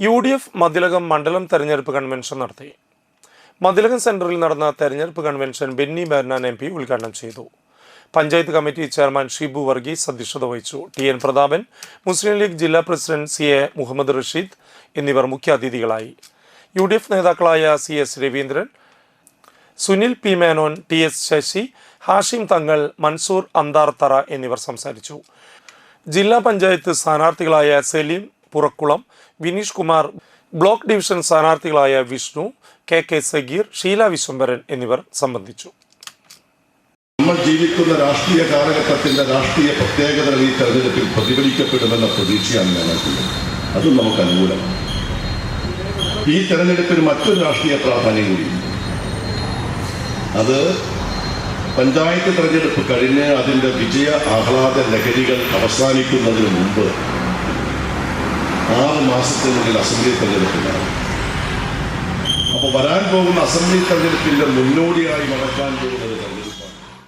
UDF Mathilakam മണ്ഡലം തെരഞ്ഞെടുപ്പ് convention നടത്തി. മതിലകം സെന്ററിൽ നടന്ന തെരഞ്ഞെടുപ്പ് കൺവെൻഷൻ ബെന്നി ബെഹനാൻ MP ഉദ്ഘാടനം ചെയ്തു. പഞ്ചായത്ത് കമ്മിറ്റി ചെയർമാൻ ഷിബു വർഗീസ് അധ്യക്ഷത വഹിച്ചു. TN പ്രതാപൻ, മുസ്ലിം ലീഗ് ജില്ലാ പ്രസിഡന്റ് CA മുഹമ്മദ് റഷീദ് എന്നിവർ മുഖ്യാതിഥികളായി. UDF നേതാക്കളായ CS Raveendran, Sunil P Menon, TS Sasi, Hashim തങ്ങൾ, മൻസൂർ അന്താർത്തറ എന്നിവർ സംസാരിച്ചു. ജില്ലാ പഞ്ചായത്ത് സ്ഥാനാർത്ഥികളായ സലീം പുറക്കുളം, വിനീഷ് കുമാർ, ബ്ലോക്ക് ഡിവിഷൻ സ്ഥാനാർത്ഥികളായ വിഷ്ണു, KK സഗീർ, ഷീല വിശ്വംഭരൻ എന്നിവർ സംബന്ധിച്ചു. നമ്മൾ ജീവിക്കുന്ന രാഷ്ട്രീയ കാലഘട്ടത്തിന്റെ രാഷ്ട്രീയ പ്രത്യേകതകൾ ഈ തെരഞ്ഞെടുപ്പിൽ പ്രതിഫലിക്കപ്പെടുമെന്ന പ്രതീക്ഷയാണ് ഞങ്ങൾക്കുള്ളത്. അതും നമുക്ക് അനുകൂലമാണ്. ഈ തെരഞ്ഞെടുപ്പിന് മറ്റൊരു രാഷ്ട്രീയ പ്രാധാന്യം കൂടി. അത് പഞ്ചായത്ത് തെരഞ്ഞെടുപ്പ് കഴിഞ്ഞ് അതിൻ്റെ വിജയ ആഹ്ലാദ ലഹരികൾ അവസാനിക്കുന്നതിന് മുമ്പ് 6 മാസത്തിനുള്ളിൽ അസംബ്ലി തെരഞ്ഞെടുപ്പിലാണ്. അപ്പോൾ വരാൻ പോകുന്ന അസംബ്ലി തെരഞ്ഞെടുപ്പിന്റെ മുന്നോടിയായി നടക്കാൻ പോകുന്നത് തെരഞ്ഞെടുപ്പ്